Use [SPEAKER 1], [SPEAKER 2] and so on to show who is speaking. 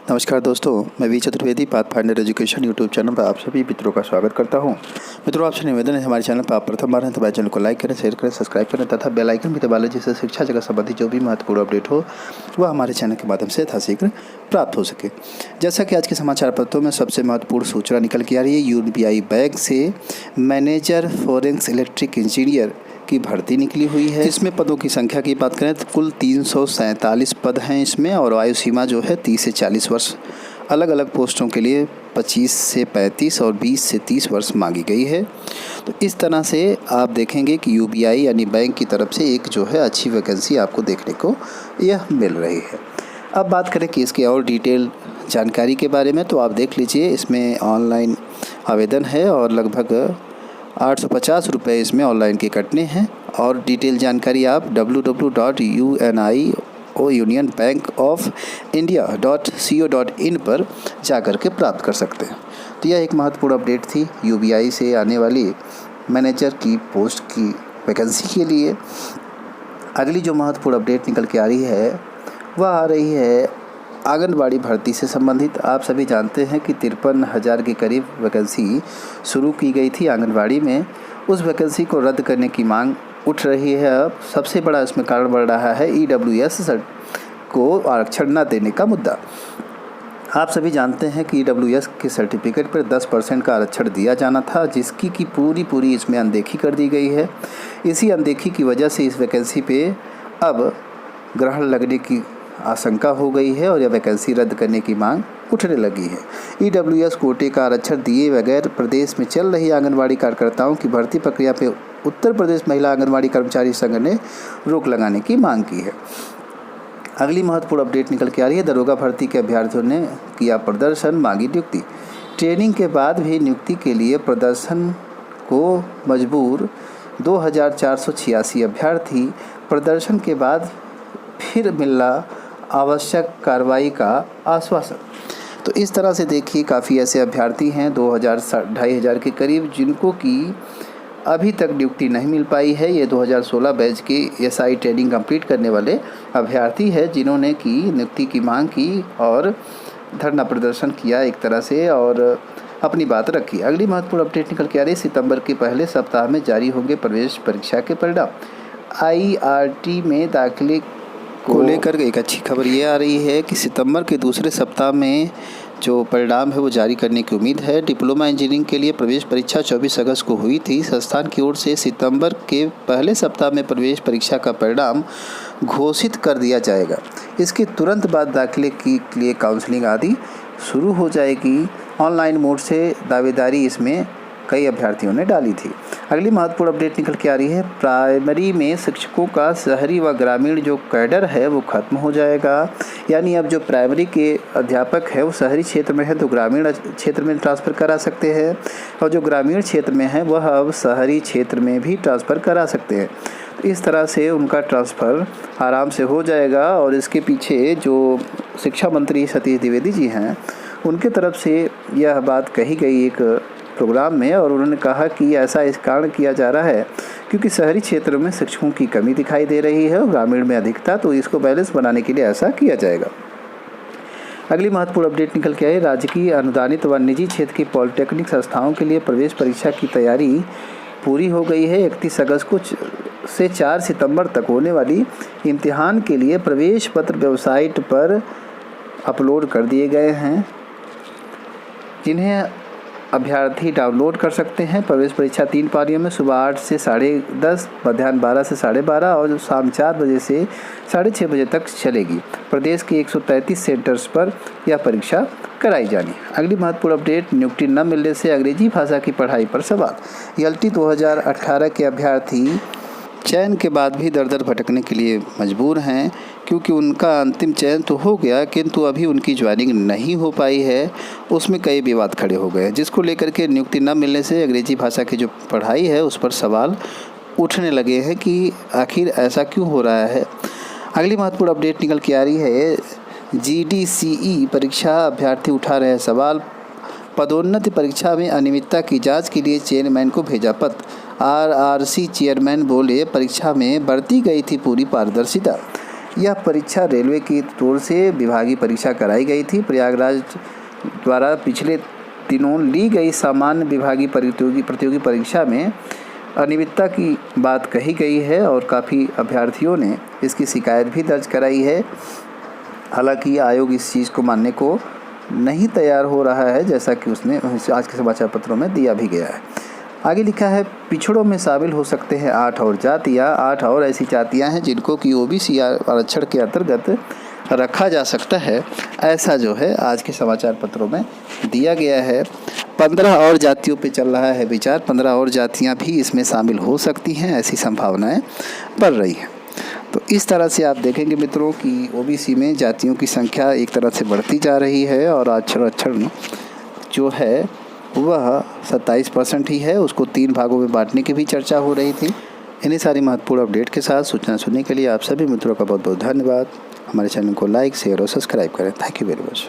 [SPEAKER 1] नमस्कार दोस्तों, मैं V Chaturvedi Pathfinder Education YouTube channel पर आप सभी मित्रों का स्वागत करता हूं। मित्रों, आपसे निवेदन है, हमारे चैनल पर आप प्रथम बार हैं तो हमारे चैनल को लाइक करें, शेयर करें, सब्सक्राइब करें तथा बेल आइकन भी दबा लें, जिससे शिक्षा जगत संबंधी जो भी महत्वपूर्ण अपडेट हो वह हमारे चैनल के माध्यम से यथाशीघ्र प्राप्त हो सके। जैसा कि आज के समाचार पत्रों में सबसे महत्वपूर्ण सूचना निकल के आ रही है, यूबीआई बैंक से मैनेजर फॉरेंस इलेक्ट्रिक इंजीनियर की भर्ती निकली हुई है। इसमें पदों की संख्या की बात करें तो कुल 347 पद हैं इसमें, और आयु सीमा जो है 30 से 40 वर्ष अलग अलग पोस्टों के लिए 25 से 35 और 20 से 30 वर्ष मांगी गई है। तो इस तरह से आप देखेंगे कि यूबीआई यानी बैंक की तरफ से एक जो है अच्छी वैकेंसी आपको देखने को यह मिल रही है। अब बात करें कि इसकी और डिटेल जानकारी के बारे में, तो आप देख लीजिए, इसमें ऑनलाइन आवेदन है और लगभग 850 रुपये इसमें ऑनलाइन के कटने हैं। और डिटेल जानकारी आप www.unionbankofindia.co.in पर जाकर के प्राप्त कर सकते हैं। तो यह एक महत्वपूर्ण अपडेट थी यूबीआई से आने वाली मैनेजर की पोस्ट की वैकेंसी के लिए। अगली जो महत्वपूर्ण अपडेट निकल के आ रही है वह आ रही है आंगनबाड़ी भर्ती से संबंधित। आप सभी जानते हैं कि 53,000 के करीब वैकेंसी शुरू की गई थी आंगनबाड़ी में। उस वैकेंसी को रद्द करने की मांग उठ रही है। अब सबसे बड़ा इसमें कारण बढ़ रहा है ईडब्ल्यूएस को आरक्षण न देने का मुद्दा। आप सभी जानते हैं कि ईडब्ल्यूएस के सर्टिफिकेट पर 10% का आरक्षण दिया जाना था, जिसकी की पूरी इसमें अनदेखी कर दी गई है। इसी अनदेखी की वजह से इस वैकेंसी पे अब ग्रहण लगने की आशंका हो गई है और यह वैकेंसी रद्द करने की मांग उठने लगी है। ईडब्ल्यूएस कोटे का आरक्षण दिए बगैर प्रदेश में चल रही आंगनबाड़ी कार्यकर्ताओं की भर्ती प्रक्रिया पे उत्तर प्रदेश महिला आंगनबाड़ी कर्मचारी संघ ने रोक लगाने की मांग की है। अगली महत्वपूर्ण अपडेट निकल के आ रही है, दरोगा भर्ती के अभ्यर्थियों ने किया प्रदर्शन, मांगी नियुक्ति। ट्रेनिंग के बाद भी नियुक्ति के लिए प्रदर्शन को मजबूर 2486 अभ्यर्थी। प्रदर्शन के बाद फिर मिला आवश्यक कार्रवाई का आश्वासन। तो इस तरह से देखिए, काफ़ी ऐसे अभ्यर्थी हैं 2,000-2,500 के करीब, जिनको कि अभी तक नियुक्ति नहीं मिल पाई है। ये 2016 बैच के एसआई ट्रेनिंग कंप्लीट करने वाले अभ्यर्थी हैं, जिन्होंने की नियुक्ति की मांग की और धरना प्रदर्शन किया एक तरह से और अपनी बात रखी। अगली महत्वपूर्ण अपडेट निकल के आ रही है, सितंबर के पहले सप्ताह में जारी होंगे प्रवेश परीक्षा के परिणाम। आईआरटी में दाखिले को लेकर एक अच्छी खबर ये आ रही है कि सितंबर के दूसरे सप्ताह में जो परिणाम है वो जारी करने की उम्मीद है। डिप्लोमा इंजीनियरिंग के लिए प्रवेश परीक्षा 24 अगस्त को हुई थी। संस्थान की ओर से सितंबर के पहले सप्ताह में प्रवेश परीक्षा का परिणाम घोषित कर दिया जाएगा। इसके तुरंत बाद दाखिले के लिए काउंसलिंग आदि शुरू हो जाएगी। ऑनलाइन मोड से दावेदारी इसमें कई अभ्यर्थियों ने डाली थी। अगली महत्वपूर्ण अपडेट निकल के आ रही है, प्राइमरी में शिक्षकों का शहरी व ग्रामीण जो कैडर है वो खत्म हो जाएगा। यानी अब जो प्राइमरी के अध्यापक है वो शहरी क्षेत्र में है तो ग्रामीण क्षेत्र में ट्रांसफ़र करा सकते हैं, और जो ग्रामीण क्षेत्र में है वह अब शहरी क्षेत्र में भी ट्रांसफ़र करा सकते हैं। तो इस तरह से उनका ट्रांसफ़र आराम से हो जाएगा। और इसके पीछे जो शिक्षा मंत्री सतीश द्विवेदी जी हैं, उनके तरफ से यह बात कही गई एक प्रोग्राम में, और उन्होंने कहा कि ऐसा इस कारण किया जा रहा है क्योंकि शहरी क्षेत्रों में शिक्षकों की कमी दिखाई दे रही है और ग्रामीण में अधिकता, तो इसको बैलेंस बनाने के लिए ऐसा किया जाएगा। अगली महत्वपूर्ण अपडेट निकल के आई, राजकीय अनुदानित व निजी क्षेत्र की पॉलिटेक्निक संस्थाओं के लिए प्रवेश परीक्षा की तैयारी पूरी हो गई है। 31 अगस्त को से 4 सितंबर तक होने वाली इम्तिहान के लिए प्रवेश पत्र वेबसाइट पर अपलोड कर दिए गए हैं, जिन्हें अभ्यर्थी डाउनलोड कर सकते हैं। प्रवेश परीक्षा 3 पारियों में सुबह 8 से 10:30, मध्याह्न 12 से 12:30 और शाम 4 बजे से 6:30 बजे तक चलेगी। प्रदेश के 133 सेंटर्स पर यह परीक्षा कराई जानी। अगली महत्वपूर्ण अपडेट, नियुक्ति न मिलने से अंग्रेजी भाषा की पढ़ाई पर सवाल। एलटी 2018 के अभ्यर्थी चयन के बाद भी दर भटकने के लिए मजबूर हैं, क्योंकि उनका अंतिम चयन तो हो गया किंतु अभी उनकी ज्वाइनिंग नहीं हो पाई है। उसमें कई विवाद खड़े हो गए, जिसको लेकर के नियुक्ति न मिलने से अंग्रेजी भाषा की जो पढ़ाई है उस पर सवाल उठने लगे हैं कि आखिर ऐसा क्यों हो रहा है। अगली महत्वपूर्ण अपडेट निकल के आ रही है, जीडीसीई परीक्षा अभ्यर्थी उठा रहे हैं सवाल। पदोन्नति परीक्षा में अनियमितता की जांच के लिए चेयरमैन को भेजा पत्र। आरआरसी चेयरमैन बोले, परीक्षा में बरती गई थी पूरी पारदर्शिता। यह परीक्षा रेलवे की ओर से विभागीय परीक्षा कराई गई थी। प्रयागराज द्वारा पिछले दिनों ली गई सामान्य विभागीय प्रतियोगी परीक्षा में अनियमितता की बात कही गई है और काफ़ी अभ्यर्थियों ने इसकी शिकायत भी दर्ज कराई है। हालांकि आयोग इस चीज़ को मानने को नहीं तैयार हो रहा है, जैसा कि उसने आज के समाचार पत्रों में दिया भी गया है। आगे लिखा है, पिछड़ों में शामिल हो सकते हैं 8 और जातियाँ। 8 और ऐसी जातियाँ हैं जिनको कि ओबीसी आरक्षण के अंतर्गत रखा जा सकता है, ऐसा जो है आज के समाचार पत्रों में दिया गया है। 15 और जातियों पे चल रहा है विचार। 15 और जातियाँ भी इसमें शामिल हो सकती हैं, ऐसी संभावनाएं बढ़ रही हैं। तो इस तरह से आप देखेंगे मित्रों कि ओबीसी में जातियों की संख्या एक तरह से बढ़ती जा रही है और आरक्षण जो है वह 27% ही है। उसको 3 भागों में बांटने की भी चर्चा हो रही थी। इन्हीं सारी महत्वपूर्ण अपडेट के साथ सूचना सुनने के लिए आप सभी मित्रों का बहुत बहुत धन्यवाद। हमारे चैनल को लाइक, शेयर और सब्सक्राइब करें। Thank you very much.